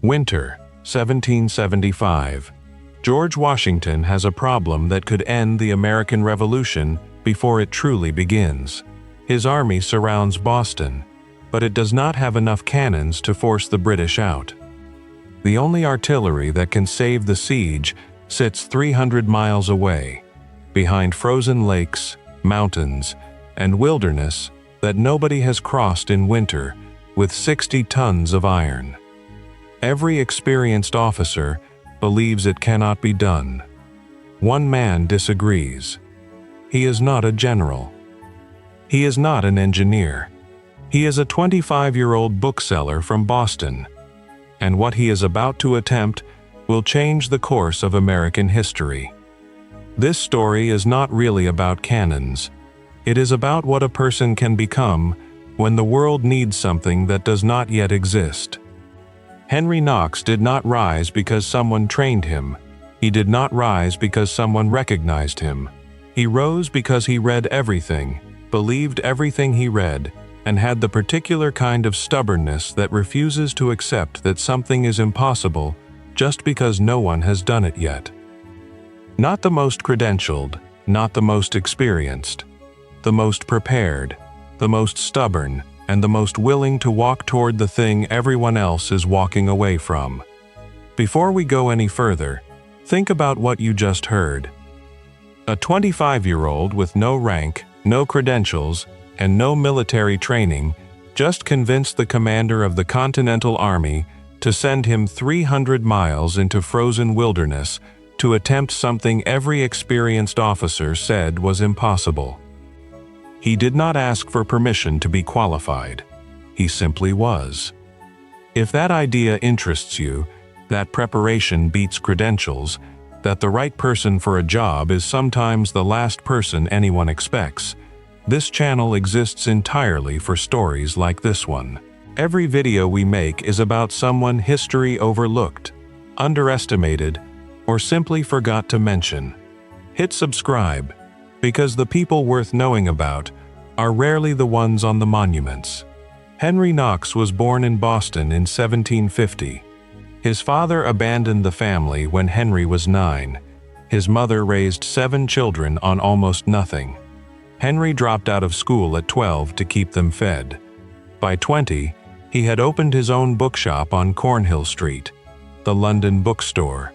Winter, 1775. George Washington has a problem that could end the American Revolution before it truly begins. His army surrounds Boston, but it does not have enough cannons to force the British out. The only artillery that can save the siege sits 300 miles away, behind frozen lakes, mountains, and wilderness that nobody has crossed in winter, with 60 tons of iron. Every experienced officer believes it cannot be done. One man disagrees. He is not a general. He is not an engineer. He is a 25-year-old bookseller from Boston, and what he is about to attempt will change the course of American history. This story is not really about cannons. It is about what a person can become when the world needs something that does not yet exist. Henry Knox did not rise because someone trained him. He did not rise because someone recognized him. He rose because he read everything, believed everything he read, and had the particular kind of stubbornness that refuses to accept that something is impossible just because no one has done it yet. Not the most credentialed, not the most experienced, the most prepared, the most stubborn, and the most willing to walk toward the thing everyone else is walking away from. Before we go any further, think about what you just heard. A 25-year-old with no rank, no credentials, and no military training just convinced the commander of the Continental Army to send him 300 miles into frozen wilderness to attempt something every experienced officer said was impossible. He did not ask for permission to be qualified. He simply was. If that idea interests you, that preparation beats credentials, that the right person for a job is sometimes the last person anyone expects, this channel exists entirely for stories like this one. Every video we make is about someone history overlooked, underestimated, or simply forgot to mention. Hit subscribe, because the people worth knowing about are rarely the ones on the monuments. Henry Knox was born in Boston in 1750. His father abandoned the family when Henry was 9. His mother raised 7 children on almost nothing. Henry dropped out of school at 12 to keep them fed. By 20, he had opened his own bookshop on Cornhill Street, the London bookstore.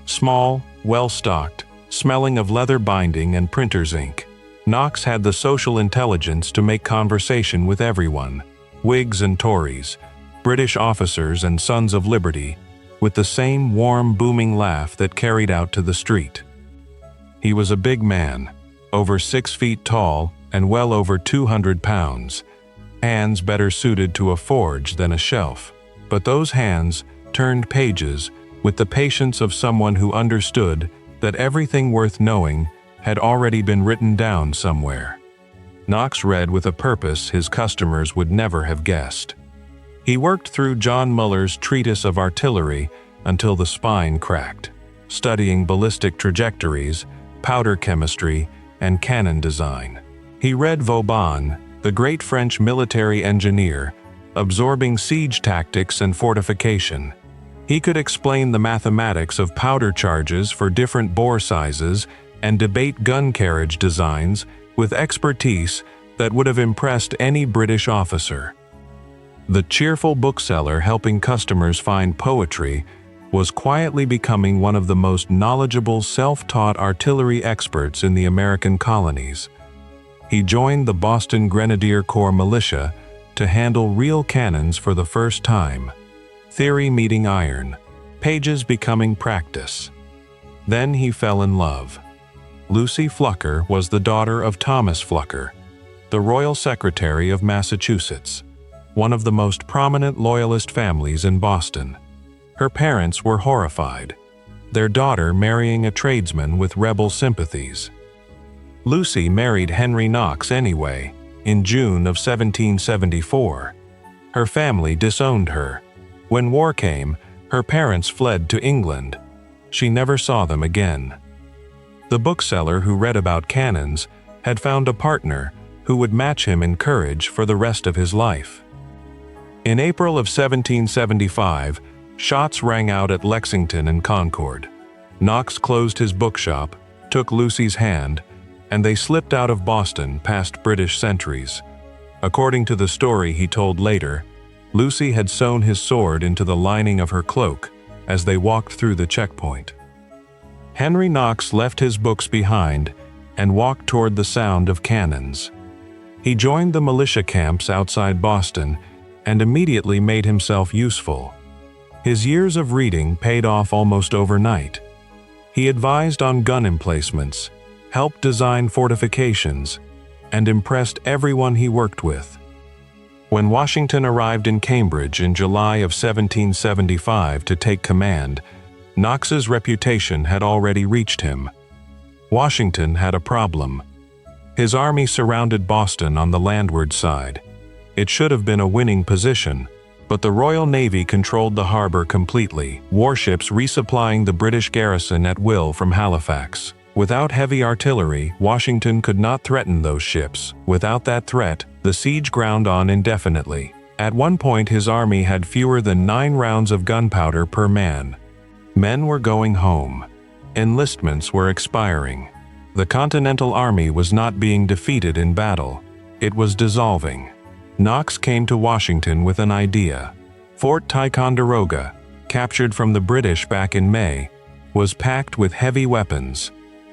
Small, well-stocked, smelling of leather binding and printer's ink, Knox had the social intelligence to make conversation with everyone, Whigs and Tories, British officers and Sons of Liberty, with the same warm, booming laugh that carried out to the street. He was a big man, over 6 feet tall and well over 200 pounds, hands better suited to a forge than a shelf. But those hands turned pages with the patience of someone who understood that everything worth knowing had already been written down somewhere. Knox read with a purpose his customers would never have guessed. He worked through John Muller's Treatise of Artillery until the spine cracked, studying ballistic trajectories, powder chemistry, and cannon design. He read Vauban, the great French military engineer, absorbing siege tactics and fortification. He could explain the mathematics of powder charges for different bore sizes and debate gun carriage designs with expertise that would have impressed any British officer. The cheerful bookseller helping customers find poetry was quietly becoming one of the most knowledgeable self-taught artillery experts in the American colonies. He joined the Boston Grenadier Corps militia to handle real cannons for the first time. Theory meeting iron, pages becoming practice. Then he fell in love. Lucy Flucker was the daughter of Thomas Flucker, the Royal Secretary of Massachusetts, one of the most prominent Loyalist families in Boston. Her parents were horrified, their daughter marrying a tradesman with rebel sympathies. Lucy married Henry Knox anyway, in June of 1774. Her family disowned her. When war came, her parents fled to England. She never saw them again. The bookseller who read about cannons had found a partner who would match him in courage for the rest of his life. In April of 1775, Shots rang out at Lexington and Concord. Knox closed his bookshop, took Lucy's hand, and they slipped out of Boston past British sentries. According to the story he told later, Lucy had sewn his sword into the lining of her cloak as they walked through the checkpoint. Henry Knox left his books behind and walked toward the sound of cannons. He joined the militia camps outside Boston and immediately made himself useful. His years of reading paid off almost overnight. He advised on gun emplacements, helped design fortifications, and impressed everyone he worked with. When Washington arrived in Cambridge in July of 1775 to take command, Knox's reputation had already reached him. Washington had a problem. His army surrounded Boston on the landward side. It should have been a winning position, but the Royal Navy controlled the harbor completely, warships resupplying the British garrison at will from Halifax. Without heavy artillery, Washington could not threaten those ships. Without that threat, the siege ground on indefinitely. At one point, his army had fewer than 9 rounds of gunpowder per man. Men were going home. Enlistments were expiring. The Continental Army was not being defeated in battle. It was dissolving. Knox came to Washington with an idea. Fort Ticonderoga, captured from the British back in May, was packed with heavy weapons.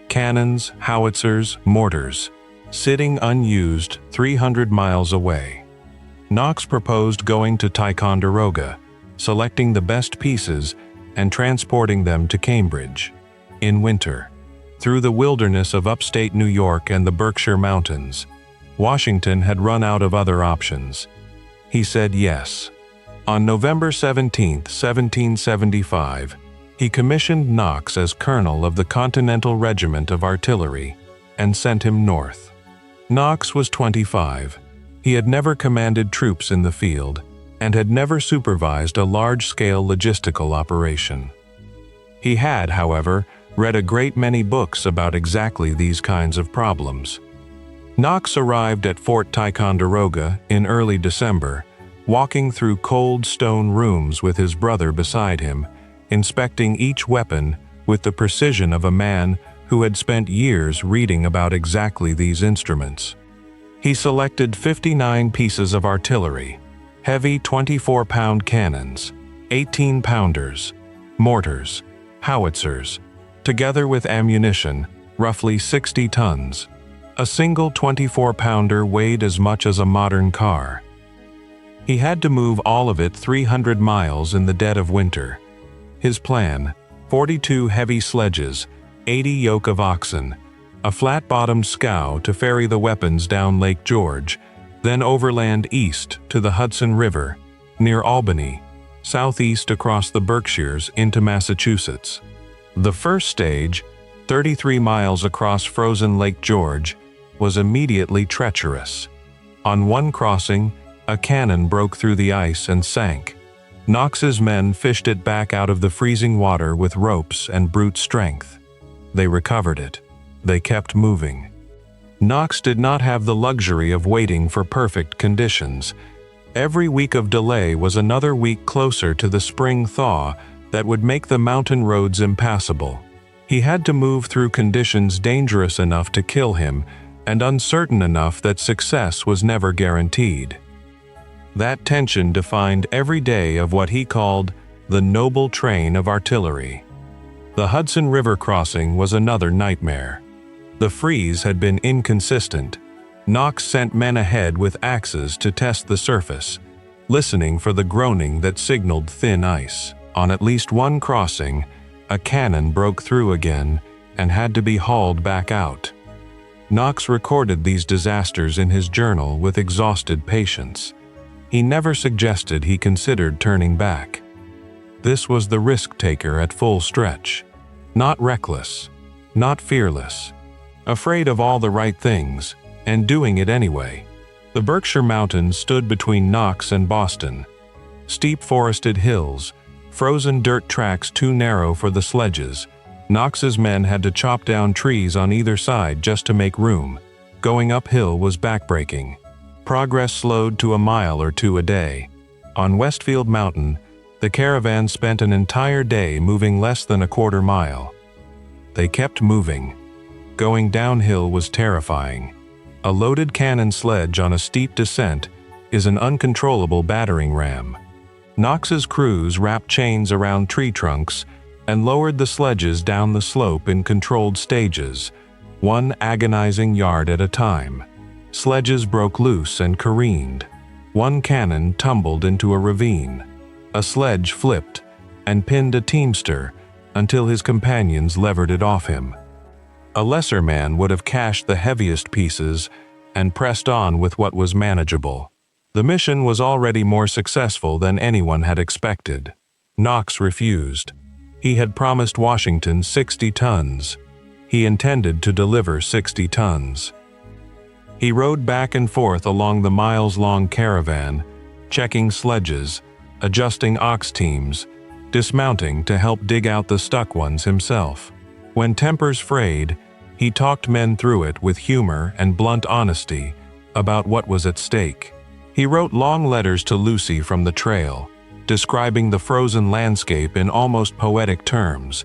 Cannons, howitzers, mortars, sitting unused 300 miles away. Knox proposed going to Ticonderoga, selecting the best pieces and transporting them to Cambridge. In winter, through the wilderness of upstate New York and the Berkshire Mountains, Washington had run out of other options. He said yes. On November 17, 1775, he commissioned Knox as colonel of the Continental Regiment of Artillery and sent him north. Knox was 25. He had never commanded troops in the field and had never supervised a large-scale logistical operation. He had, however, read a great many books about exactly these kinds of problems. Knox arrived at Fort Ticonderoga in early December, walking through cold stone rooms with his brother beside him, inspecting each weapon with the precision of a man who had spent years reading about exactly these instruments. He selected 59 pieces of artillery, heavy 24-pound cannons, 18-pounders, mortars, howitzers, together with ammunition, roughly 60 tons. A single 24-pounder weighed as much as a modern car. He had to move all of it 300 miles in the dead of winter. His plan: 42 heavy sledges, 80 yoke of oxen, a flat-bottomed scow to ferry the weapons down Lake George, then overland east to the Hudson River, near Albany, southeast across the Berkshires into Massachusetts. The first stage, 33 miles across frozen Lake George, was immediately treacherous. On one crossing, a cannon broke through the ice and sank. Knox's men fished it back out of the freezing water with ropes and brute strength. They recovered it. They kept moving. Knox did not have the luxury of waiting for perfect conditions. Every week of delay was another week closer to the spring thaw that would make the mountain roads impassable. He had to move through conditions dangerous enough to kill him and uncertain enough that success was never guaranteed. That tension defined every day of what he called the noble train of artillery. The Hudson River crossing was another nightmare. The freeze had been inconsistent. Knox sent men ahead with axes to test the surface, listening for the groaning that signaled thin ice. On at least one crossing, a cannon broke through again and had to be hauled back out. Knox recorded these disasters in his journal with exhausted patience. He never suggested he considered turning back. This was the risk-taker at full stretch. Not reckless, not fearless. Afraid of all the right things, and doing it anyway. The Berkshire Mountains stood between Knox and Boston. Steep forested hills, frozen dirt tracks too narrow for the sledges. Knox's men had to chop down trees on either side just to make room. Going uphill was backbreaking. Progress slowed to a mile or two a day. On Westfield Mountain, The caravan spent an entire day moving less than a quarter mile. They kept moving. Going downhill was terrifying. A loaded cannon sledge on a steep descent is an uncontrollable battering ram. Knox's crews wrapped chains around tree trunks and lowered the sledges down the slope in controlled stages, one agonizing yard at a time. Sledges broke loose and careened. One cannon tumbled into a ravine. A sledge flipped and pinned a teamster until his companions levered it off him. A lesser man would have cached the heaviest pieces and pressed on with what was manageable. The mission was already more successful than anyone had expected. Knox refused. He had promised Washington 60 tons. He intended to deliver 60 tons. He rode back and forth along the miles-long caravan, checking sledges, adjusting ox teams, dismounting to help dig out the stuck ones himself. When tempers frayed, he talked men through it with humor and blunt honesty about what was at stake. He wrote long letters to Lucy from the trail, describing the frozen landscape in almost poetic terms,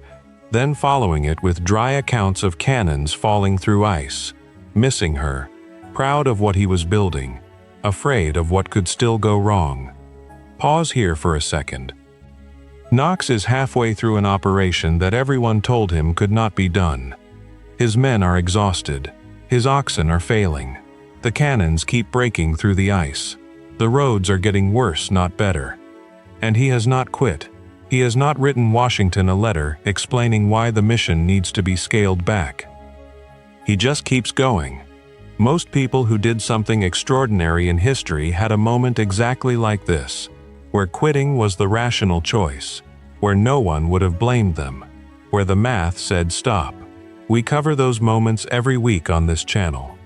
then following it with dry accounts of cannons falling through ice, missing her, proud of what he was building, afraid of what could still go wrong. Pause here for a second. Knox is halfway through an operation that everyone told him could not be done. His men are exhausted. His oxen are failing. The cannons keep breaking through the ice. The roads are getting worse, not better. And he has not quit. He has not written Washington a letter explaining why the mission needs to be scaled back. He just keeps going. Most people who did something extraordinary in history had a moment exactly like this, where quitting was the rational choice, where no one would have blamed them, where the math said stop. We cover those moments every week on this channel.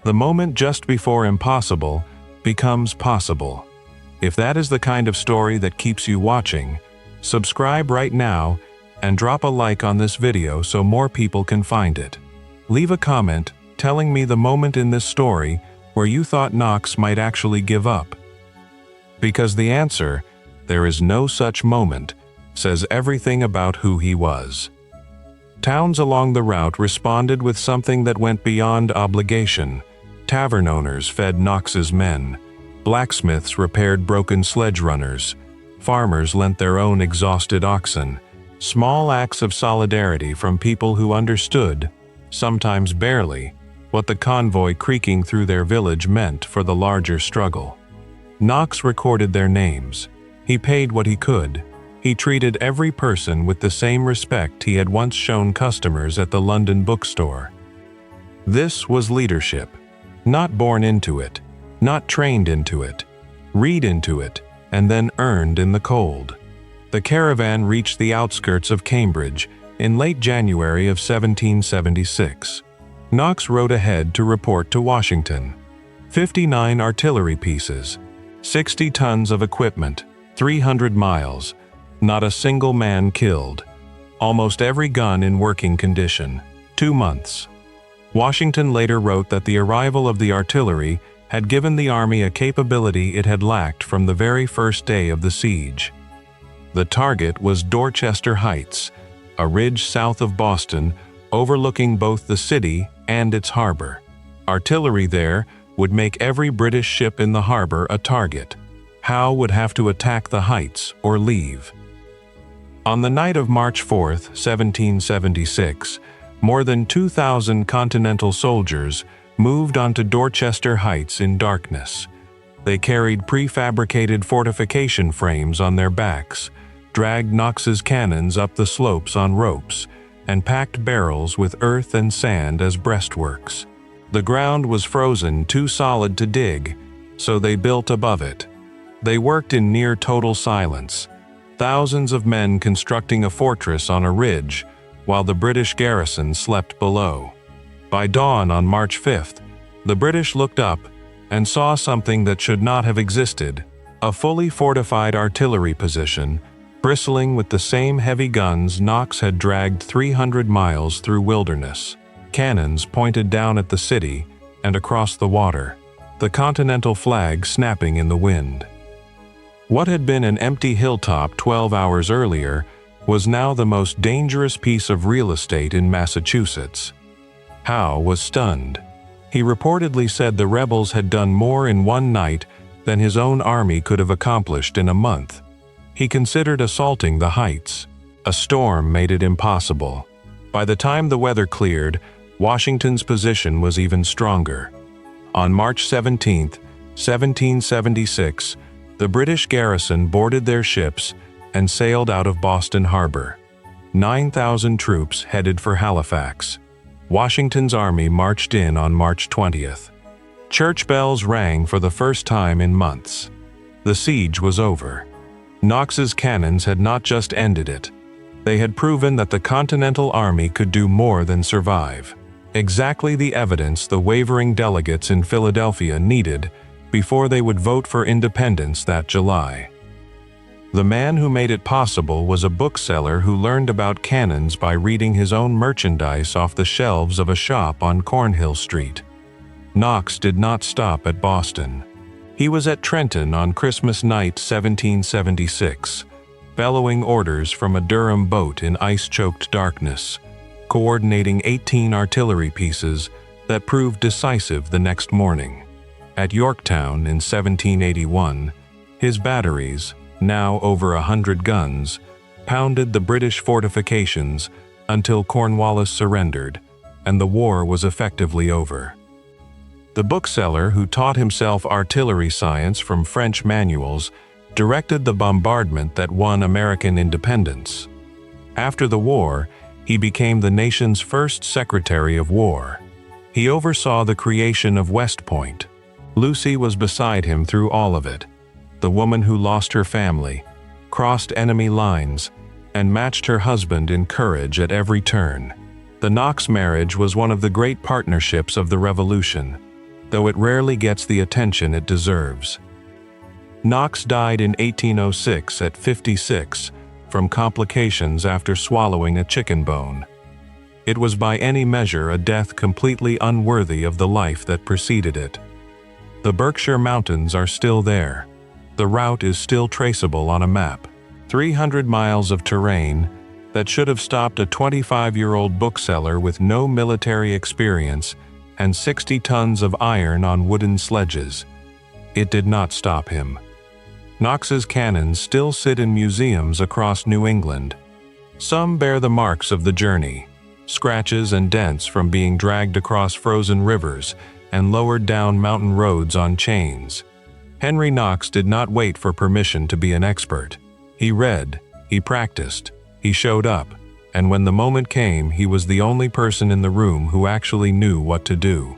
The moment just before impossible becomes possible. If that is the kind of story that keeps you watching, subscribe right now and drop a like on this video so more people can find it. Leave a comment telling me the moment in this story where you thought Knox might actually give up. Because the answer, there is no such moment, says everything about who he was. Towns along the route responded with something that went beyond obligation. Tavern owners fed Knox's men. Blacksmiths repaired broken sledge runners. Farmers lent their own exhausted oxen. Small acts of solidarity from people who understood, sometimes barely, what the convoy creaking through their village meant for the larger struggle. Knox recorded their names. He paid what he could. He treated every person with the same respect he had once shown customers at the London bookstore. This was leadership. Not born into it, not trained into it, read into it, and then earned in the cold. The caravan reached the outskirts of Cambridge in late January of 1776. Knox rode ahead to report to Washington. 59 artillery pieces, 60 tons of equipment, 300 miles, not a single man killed, almost every gun in working condition, 2 months. Washington later wrote that the arrival of the artillery had given the army a capability it had lacked from the very first day of the siege. The target was Dorchester Heights, a ridge south of Boston overlooking both the city and its harbor. Artillery there would make every British ship in the harbor a target. Howe would have to attack the heights or leave. On the night of March 4, 1776, more than 2,000 Continental soldiers moved onto Dorchester Heights in darkness. They carried prefabricated fortification frames on their backs, dragged Knox's cannons up the slopes on ropes, and packed barrels with earth and sand as breastworks. The ground was frozen too solid to dig, so they built above it. They worked in near total silence, thousands of men constructing a fortress on a ridge, while the British garrison slept below. By dawn on March 5th, the British looked up and saw something that should not have existed, a fully fortified artillery position, bristling with the same heavy guns Knox had dragged 300 miles through wilderness. Cannons pointed down at the city and across the water, the Continental flag snapping in the wind. What had been an empty hilltop 12 hours earlier was now the most dangerous piece of real estate in Massachusetts. Howe was stunned. He reportedly said the rebels had done more in one night than his own army could have accomplished in a month. He considered assaulting the heights. A storm made it impossible. By the time the weather cleared, Washington's position was even stronger. On March 17, 1776, the British garrison boarded their ships and sailed out of Boston Harbor. 9,000 troops headed for Halifax. Washington's army marched in on March 20th. Church bells rang for the first time in months. The siege was over. Knox's cannons had not just ended it. They had proven that the Continental Army could do more than survive. Exactly the evidence the wavering delegates in Philadelphia needed before they would vote for independence that July. The man who made it possible was a bookseller who learned about cannons by reading his own merchandise off the shelves of a shop on Cornhill Street. Knox did not stop at Boston. He was at Trenton on Christmas night 1776, bellowing orders from a Durham boat in ice-choked darkness, coordinating 18 artillery pieces that proved decisive the next morning. At Yorktown in 1781, his batteries, now over 100 guns, pounded the British fortifications until Cornwallis surrendered, and the war was effectively over. The bookseller, who taught himself artillery science from French manuals, directed the bombardment that won American independence. After the war, he became the nation's first Secretary of War. He oversaw the creation of West Point. Lucy was beside him through all of it, the woman who lost her family, crossed enemy lines, and matched her husband in courage at every turn. The Knox marriage was one of the great partnerships of the Revolution, though it rarely gets the attention it deserves. Knox died in 1806 at 56 from complications after swallowing a chicken bone. It was by any measure a death completely unworthy of the life that preceded it. The Berkshire Mountains are still there. The route is still traceable on a map. 300 miles of terrain that should have stopped a 25-year-old bookseller with no military experience and 60 tons of iron on wooden sledges. It did not stop him. Knox's cannons still sit in museums across New England. Some bear the marks of the journey, scratches and dents from being dragged across frozen rivers and lowered down mountain roads on chains. Henry Knox did not wait for permission to be an expert. He read, he practiced, he showed up, and when the moment came, he was the only person in the room who actually knew what to do.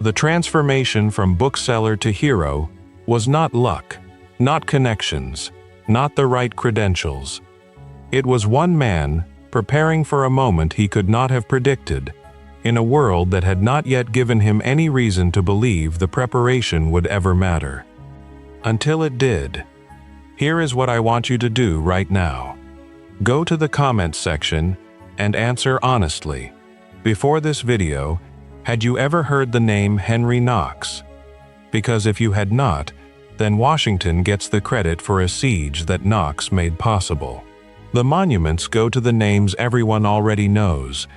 The transformation from bookseller to hero was not luck, not connections, not the right credentials. It was one man preparing for a moment he could not have predicted, in a world that had not yet given him any reason to believe the preparation would ever matter. Until it did. Here is what I want you to do right now. Go to the comments section and answer honestly. Before this video, had you ever heard the name Henry Knox? Because if you had not, then Washington gets the credit for a siege that Knox made possible. The monuments go to the names everyone already knows,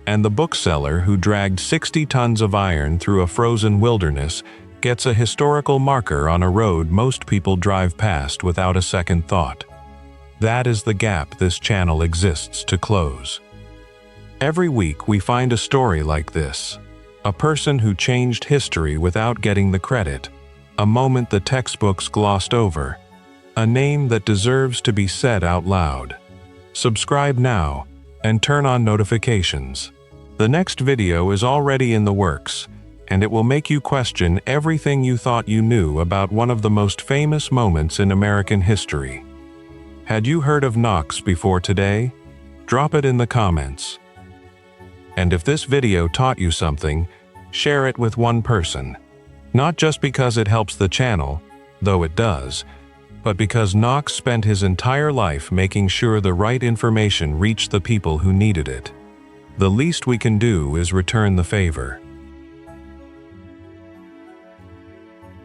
and the bookseller who dragged 60 tons of iron through a frozen wilderness gets a historical marker on a road most people drive past without a second thought. That is the gap this channel exists to close. Every week we find a story like this, a person who changed history without getting the credit, a moment the textbooks glossed over, a name that deserves to be said out loud. Subscribe now and turn on notifications. The next video is already in the works, and it will make you question everything you thought you knew about one of the most famous moments in American history. Had you heard of Knox before today? Drop it in the comments. And if this video taught you something, share it with one person. Not just because it helps the channel, though it does, but because Knox spent his entire life making sure the right information reached the people who needed it. The least we can do is return the favor.